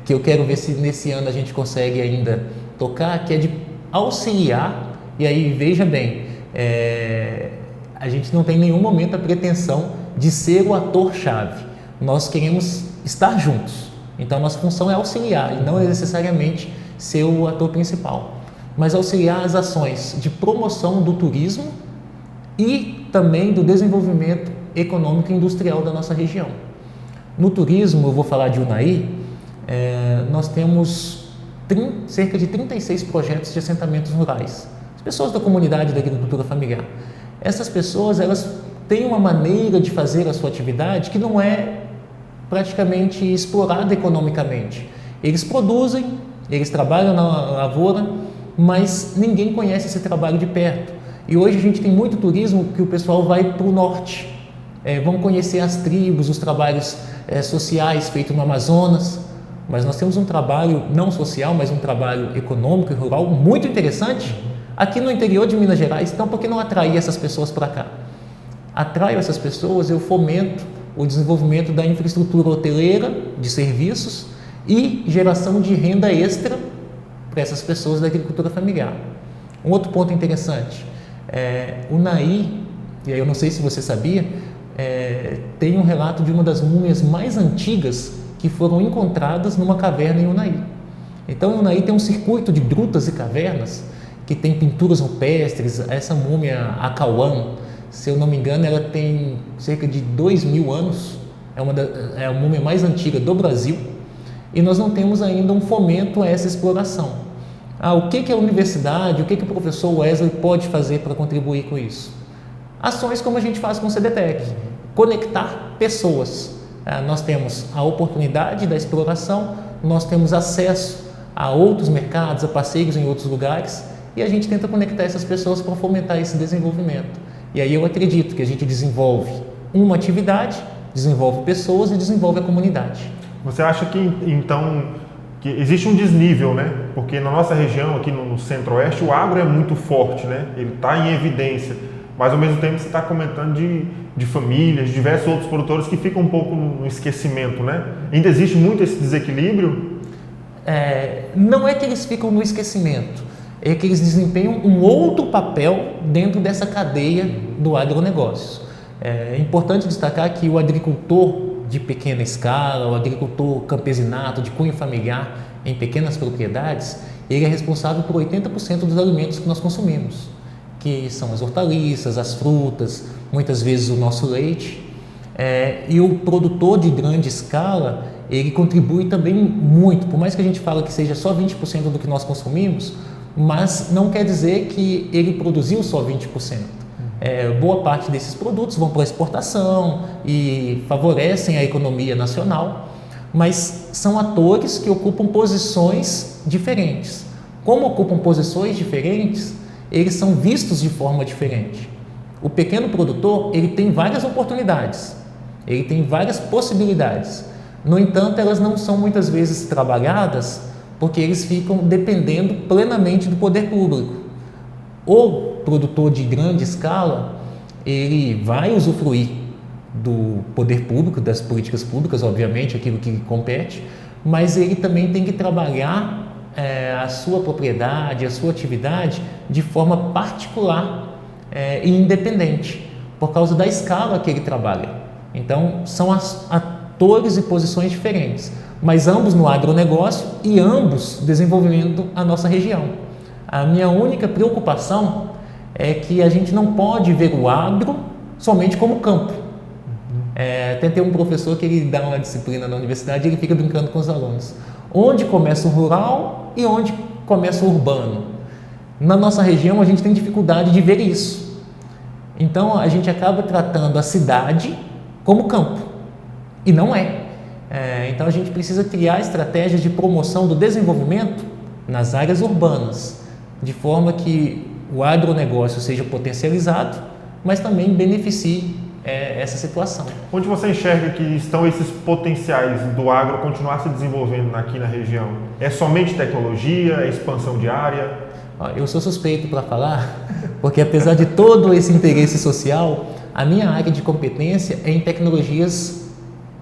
Speaker 2: que eu quero ver se nesse ano a gente consegue ainda tocar, que é de auxiliar, e aí veja bem, a gente não tem em nenhum momento a pretensão de ser o ator-chave, nós queremos estar juntos. Então, a nossa função é auxiliar e não é necessariamente ser o ator principal, mas auxiliar as ações de promoção do turismo e também do desenvolvimento econômico e industrial da nossa região. No turismo, eu vou falar de Unai, nós temos cerca de 36 projetos de assentamentos rurais. As pessoas da comunidade da agricultura familiar. Essas pessoas, elas têm uma maneira de fazer a sua atividade que não é praticamente explorada economicamente. Eles produzem, eles trabalham na lavoura, mas ninguém conhece esse trabalho de perto. E hoje a gente tem muito turismo que o pessoal vai para o norte, vão conhecer as tribos, os trabalhos sociais feitos no Amazonas, mas nós temos um trabalho não social, mas um trabalho econômico e rural muito interessante aqui no interior de Minas Gerais. Então, por que não atrair essas pessoas para cá? Atraio essas pessoas, eu fomento o desenvolvimento da infraestrutura hoteleira, de serviços e geração de renda extra para essas pessoas da agricultura familiar. Um outro ponto interessante, o Unai, e aí eu não sei se você sabia, tem um relato de uma das múmias mais antigas que foram encontradas numa caverna em Unai. Então, o Unai tem um circuito de grutas e cavernas que tem pinturas rupestres. Essa múmia Acauã, se eu não me engano, ela tem cerca de 2.000 anos, é a múmia mais antiga do Brasil, e nós não temos ainda um fomento a essa exploração. O que a universidade, o que o professor Wesley pode fazer para contribuir com isso? Ações como a gente faz com o CDTEC, conectar pessoas. Nós temos a oportunidade da exploração, nós temos acesso a outros mercados, a parceiros em outros lugares, e a gente tenta conectar essas pessoas para fomentar esse desenvolvimento. E aí eu acredito que a gente desenvolve uma atividade, desenvolve pessoas e desenvolve a comunidade.
Speaker 1: Você acha que, então, que existe um desnível, né? Porque na nossa região, aqui no Centro-Oeste, o agro é muito forte, né? Ele está em evidência, mas ao mesmo tempo você está comentando de famílias, de diversos outros produtores que ficam um pouco no esquecimento, né? Ainda existe muito esse desequilíbrio?
Speaker 2: Não é que eles ficam no esquecimento, é que eles desempenham um outro papel dentro dessa cadeia do agronegócio. É importante destacar que o agricultor de pequena escala, o agricultor campesinato, de cunho familiar, em pequenas propriedades, ele é responsável por 80% dos alimentos que nós consumimos, que são as hortaliças, as frutas, muitas vezes o nosso leite. E o produtor de grande escala, ele contribui também muito, por mais que a gente fale que seja só 20% do que nós consumimos, mas não quer dizer que ele produziu só 20%. Boa parte desses produtos vão para a exportação e favorecem a economia nacional, mas são atores que ocupam posições diferentes. Como ocupam posições diferentes, eles são vistos de forma diferente. O pequeno produtor, ele tem várias oportunidades, ele tem várias possibilidades. No entanto, elas não são muitas vezes trabalhadas porque eles ficam dependendo plenamente do poder público. O produtor de grande escala, ele vai usufruir do poder público, das políticas públicas, obviamente, aquilo que lhe compete, mas ele também tem que trabalhar a sua propriedade, a sua atividade de forma particular e independente, por causa da escala que ele trabalha. Então, são atores e posições diferentes, mas ambos no agronegócio e ambos desenvolvendo a nossa região. A minha única preocupação é que a gente não pode ver o agro somente como campo. Até tem um professor que ele dá uma disciplina na universidade e ele fica brincando com os alunos. Onde começa o rural e onde começa o urbano? Na nossa região a gente tem dificuldade de ver isso. Então a gente acaba tratando a cidade como campo e não é. Então a gente precisa criar estratégias de promoção do desenvolvimento nas áreas urbanas, de forma que o agronegócio seja potencializado, mas também beneficie essa situação.
Speaker 1: Onde você enxerga que estão esses potenciais do agro continuar se desenvolvendo aqui na região? É somente tecnologia, é expansão de área?
Speaker 2: Eu sou suspeito para falar, porque apesar de todo esse interesse social, a minha área de competência é em tecnologias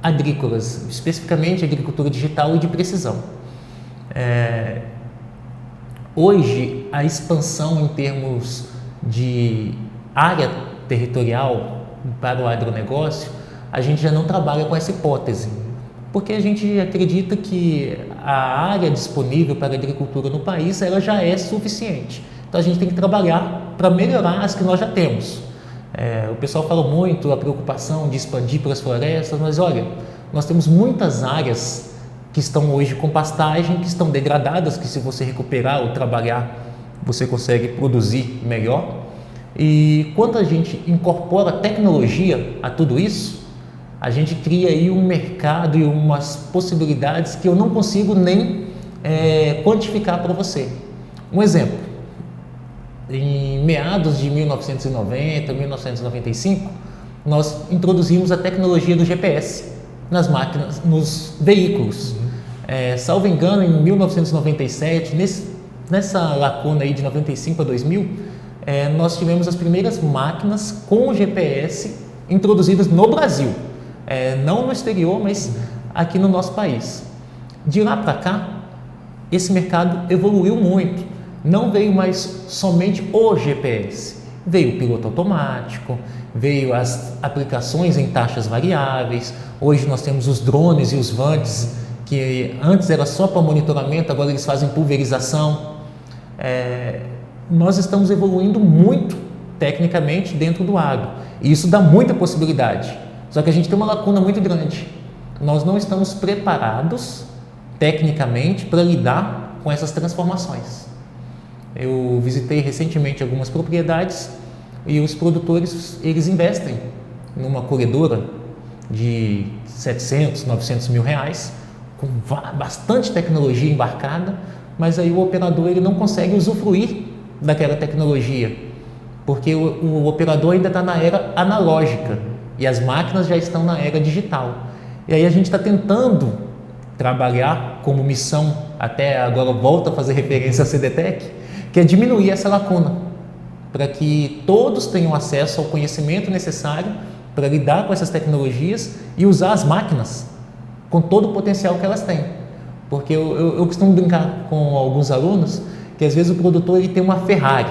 Speaker 2: agrícolas, especificamente agricultura digital e de precisão. Hoje, a expansão em termos de área territorial para o agronegócio, a gente já não trabalha com essa hipótese, porque a gente acredita que a área disponível para a agricultura no país ela já é suficiente. Então a gente tem que trabalhar para melhorar as que nós já temos. O pessoal fala muito a preocupação de expandir para as florestas, mas olha, nós temos muitas áreas que estão hoje com pastagem, que estão degradadas, que se você recuperar ou trabalhar, você consegue produzir melhor. E quando a gente incorpora tecnologia a tudo isso, a gente cria aí um mercado e umas possibilidades que eu não consigo nem quantificar para você. Um exemplo, em meados de 1990, 1995, nós introduzimos a tecnologia do GPS nas máquinas, nos veículos. Salvo engano, em 1997, nessa lacuna aí de 95 a 2000, nós tivemos as primeiras máquinas com GPS introduzidas no Brasil, não no exterior, mas aqui no nosso país. De lá para cá, esse mercado evoluiu muito, não veio mais somente o GPS, veio o piloto automático, veio as aplicações em taxas variáveis, hoje nós temos os drones e os vantes, que antes era só para monitoramento, agora eles fazem pulverização. Nós estamos evoluindo muito tecnicamente dentro do agro e isso dá muita possibilidade, só que a gente tem uma lacuna muito grande. Nós não estamos preparados tecnicamente para lidar com essas transformações. Eu visitei recentemente algumas propriedades E os produtores, eles investem numa colhedora de 700, 900 mil reais, com bastante tecnologia embarcada, mas aí o operador ele não consegue usufruir daquela tecnologia, porque o operador ainda está na era analógica e as máquinas já estão na era digital. E aí a gente está tentando trabalhar como missão, até agora volta a fazer referência à CDTEC, que é diminuir essa lacuna, para que todos tenham acesso ao conhecimento necessário para lidar com essas tecnologias e usar as máquinas com todo o potencial que elas têm. Porque eu costumo brincar com alguns alunos que às vezes o produtor ele tem uma Ferrari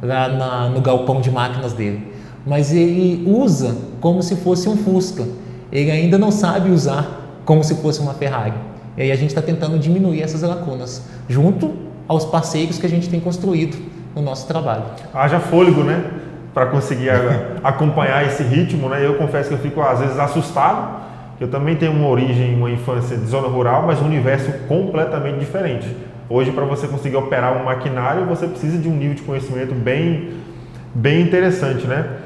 Speaker 2: lá no galpão de máquinas dele, mas ele usa como se fosse um Fusca, ele ainda não sabe usar como se fosse uma Ferrari. E aí a gente está tentando diminuir essas lacunas, junto aos parceiros que a gente tem construído no nosso trabalho.
Speaker 1: Haja fôlego, né? Para conseguir acompanhar esse ritmo, né? Eu confesso que eu fico às vezes assustado. Eu também tenho uma origem, uma infância de zona rural, mas um universo completamente diferente. Hoje, para você conseguir operar um maquinário, você precisa de um nível de conhecimento bem interessante, né?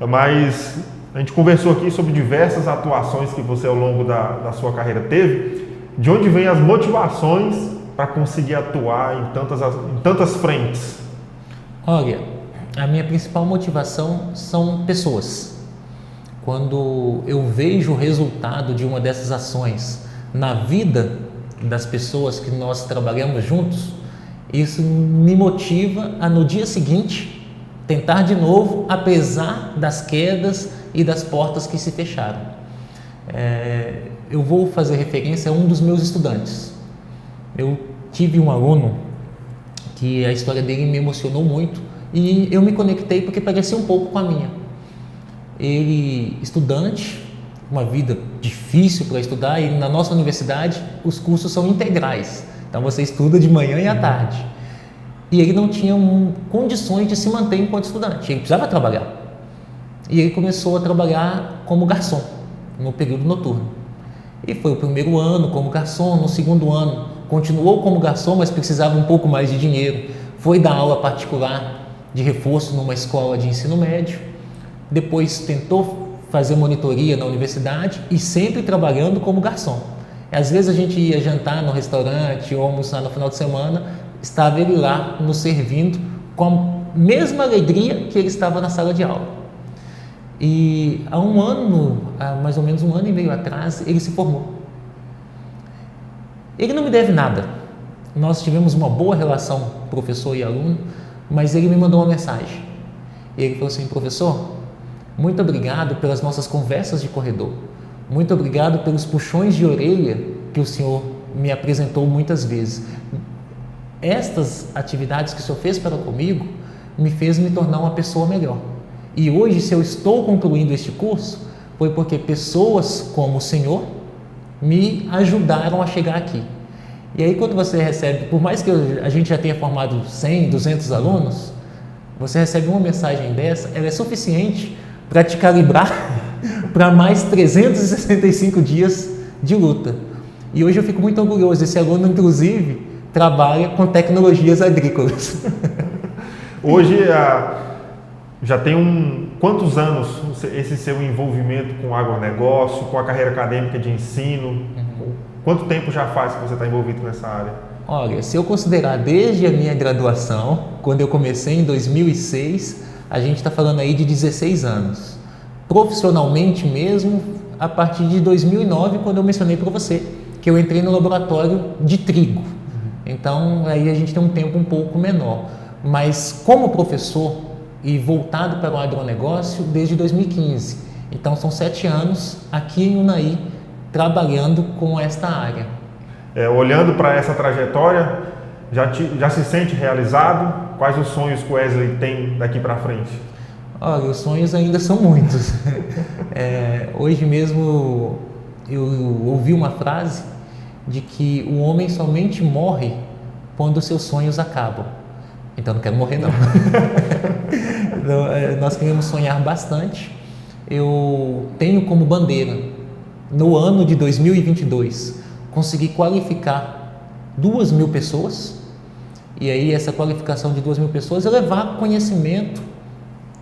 Speaker 1: Mas a gente conversou aqui sobre diversas atuações que você ao longo da sua carreira teve. De onde vêm as motivações para conseguir atuar em tantas frentes?
Speaker 2: Olha, a minha principal motivação são pessoas. Quando eu vejo o resultado de uma dessas ações na vida das pessoas que nós trabalhamos juntos, isso me motiva a no dia seguinte tentar de novo, apesar das quedas e das portas que se fecharam. Eu vou fazer referência a um dos meus estudantes. Eu tive um aluno que a história dele me emocionou muito e eu me conectei porque parecia um pouco com a minha. Ele, estudante, uma vida difícil para estudar, e na nossa universidade os cursos são integrais, então você estuda de manhã e à tarde. E ele não tinha condições de se manter enquanto estudante, ele precisava trabalhar. E ele começou a trabalhar como garçom no período noturno. E foi o primeiro ano como garçom, no segundo ano continuou como garçom, mas precisava um pouco mais de dinheiro. Foi dar aula particular de reforço numa escola de ensino médio. Depois tentou fazer monitoria na universidade e sempre trabalhando como garçom. Às vezes a gente ia jantar no restaurante ou almoçar no final de semana, estava ele lá nos servindo com a mesma alegria que ele estava na sala de aula. E há mais ou menos um ano e meio atrás, ele se formou. Ele não me deve nada. Nós tivemos uma boa relação, professor e aluno, mas ele me mandou uma mensagem. Ele falou assim: professor, muito obrigado pelas nossas conversas de corredor. Muito obrigado pelos puxões de orelha que o senhor me apresentou muitas vezes. Estas atividades que o senhor fez para comigo me fez me tornar uma pessoa melhor. E hoje, se eu estou concluindo este curso, foi porque pessoas como o senhor me ajudaram a chegar aqui. E aí, quando você recebe, por mais que a gente já tenha formado 100, 200 alunos, você recebe uma mensagem dessa, ela é suficiente para te calibrar para mais 365 dias de luta. E hoje eu fico muito orgulhoso. Esse aluno, inclusive, trabalha com tecnologias agrícolas.
Speaker 1: Hoje, já tem quantos anos esse seu envolvimento com o agronegócio, com a carreira acadêmica de ensino? Quanto tempo já faz que você está envolvido nessa área?
Speaker 2: Olha, se eu considerar desde a minha graduação, quando eu comecei em 2006, a gente está falando aí de 16 anos. Profissionalmente mesmo, a partir de 2009, quando eu mencionei para você, que eu entrei no laboratório de trigo. Então, aí a gente tem um tempo um pouco menor. Mas como professor e voltado para o agronegócio desde 2015. Então, são 7 anos aqui em Unai, trabalhando com esta área.
Speaker 1: Olhando para essa trajetória, já se sente realizado? Quais os sonhos que o Wesley tem daqui para frente?
Speaker 2: Olha, os sonhos ainda são muitos. Hoje mesmo eu ouvi uma frase de que o homem somente morre quando os seus sonhos acabam. Então não quero morrer não. Então, nós queremos sonhar bastante. Eu tenho como bandeira, no ano de 2022, conseguir qualificar 2.000 pessoas. E aí essa qualificação de 2.000 pessoas é levar conhecimento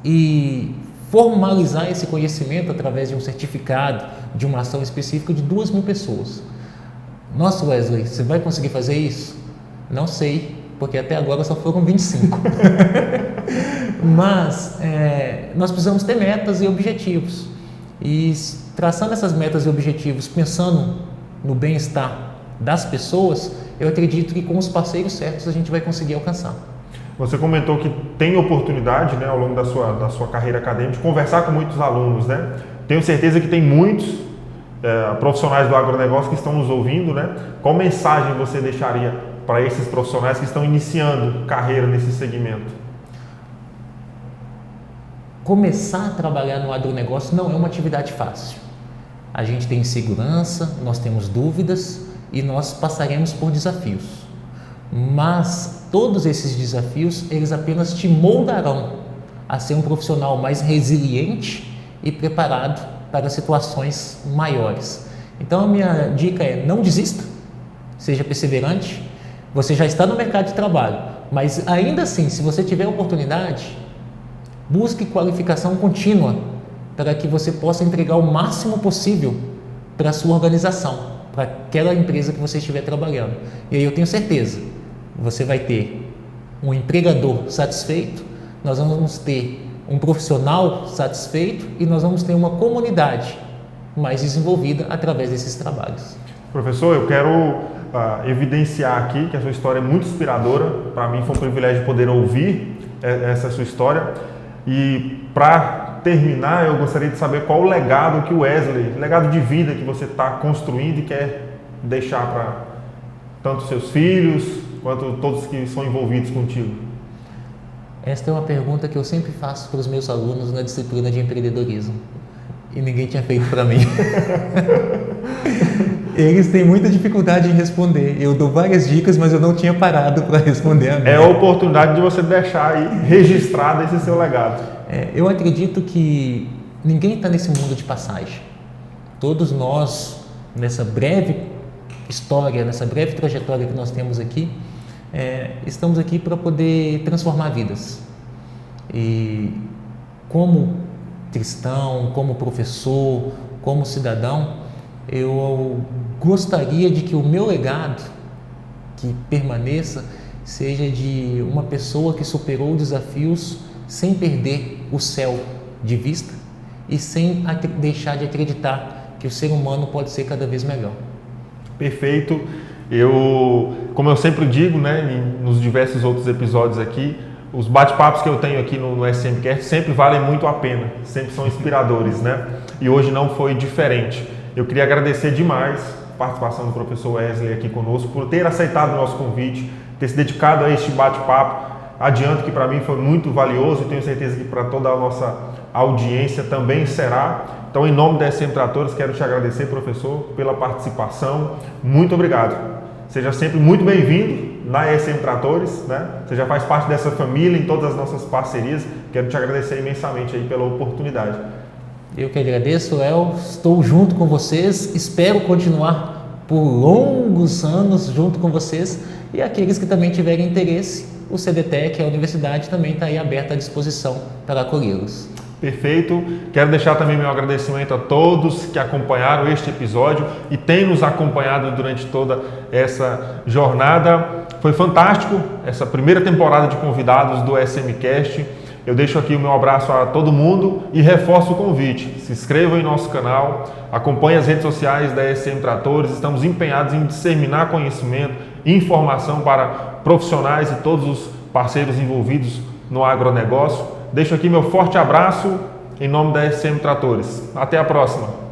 Speaker 2: e formalizar esse conhecimento através de um certificado, de uma ação específica de 2.000 pessoas. Nossa, Wesley, você vai conseguir fazer isso? Não sei, porque até agora só foram 25. Mas nós precisamos ter metas e objetivos. E traçando essas metas e objetivos, pensando no bem-estar das pessoas, eu acredito que com os parceiros certos a gente vai conseguir alcançar.
Speaker 1: Você comentou que tem oportunidade, né, ao longo da sua carreira acadêmica de conversar com muitos alunos, né? Tenho certeza que tem muitos profissionais do agronegócio que estão nos ouvindo, né? Qual mensagem você deixaria para esses profissionais que estão iniciando carreira nesse segmento?
Speaker 2: Começar a trabalhar no agronegócio não é uma atividade fácil. A gente tem insegurança, nós temos dúvidas e nós passaremos por desafios. Mas todos esses desafios, eles apenas te moldarão a ser um profissional mais resiliente e preparado para situações maiores. Então a minha dica é: não desista, seja perseverante. Você já está no mercado de trabalho, mas ainda assim, se você tiver oportunidade, busque qualificação contínua para que você possa entregar o máximo possível para a sua organização, para aquela empresa que você estiver trabalhando. E aí eu tenho certeza, você vai ter um empregador satisfeito, nós vamos ter um profissional satisfeito e nós vamos ter uma comunidade mais desenvolvida através desses trabalhos.
Speaker 1: Professor, eu quero evidenciar aqui que a sua história é muito inspiradora. Para mim foi um privilégio poder ouvir essa sua história. E para terminar, eu gostaria de saber qual o legado que o Wesley, legado de vida que você está construindo e quer deixar para tanto seus filhos quanto todos que são envolvidos contigo.
Speaker 2: Esta é uma pergunta que eu sempre faço para os meus alunos na disciplina de empreendedorismo e ninguém tinha feito para mim. Eles têm muita dificuldade em responder. Eu dou várias dicas, mas eu não tinha parado para responder a minha.
Speaker 1: É a oportunidade de você deixar aí registrado esse seu legado.
Speaker 2: Eu acredito que ninguém está nesse mundo de passagem. Todos nós, nessa breve história, nessa breve trajetória que nós temos aqui, estamos aqui para poder transformar vidas. E como cristão, como professor, como cidadão, eu gostaria de que o meu legado, que permaneça, seja de uma pessoa que superou desafios sem perder o céu de vista e sem deixar de acreditar que o ser humano pode ser cada vez melhor.
Speaker 1: Perfeito. Como eu sempre digo, né, nos diversos outros episódios aqui, os bate-papos que eu tenho aqui no SMCast sempre valem muito a pena, sempre são inspiradores, né? E hoje não foi diferente. Eu queria agradecer demais a participação do professor Wesley aqui conosco, por ter aceitado o nosso convite, ter se dedicado a este bate-papo. Adianto que para mim foi muito valioso e tenho certeza que para toda a nossa audiência também será. Então, em nome da SM Tratores, quero te agradecer, professor, pela participação. Muito obrigado. Seja sempre muito bem-vindo na SM Tratores, né? Você já faz parte dessa família em todas as nossas parcerias. Quero te agradecer imensamente aí pela oportunidade.
Speaker 2: Eu que agradeço, Léo. Estou junto com vocês. Espero continuar por longos anos junto com vocês. E aqueles que também tiverem interesse, o CDTEC, a universidade, também está aí aberta à disposição para acolhê-los.
Speaker 1: Perfeito. Quero deixar também meu agradecimento a todos que acompanharam este episódio e têm nos acompanhado durante toda essa jornada. Foi fantástico essa primeira temporada de convidados do SMCast. Eu deixo aqui o meu abraço a todo mundo e reforço o convite. Se inscrevam em nosso canal, acompanhem as redes sociais da SM Tratores. Estamos empenhados em disseminar conhecimento e informação para profissionais e todos os parceiros envolvidos no agronegócio. Deixo aqui meu forte abraço em nome da SM Tratores. Até a próxima!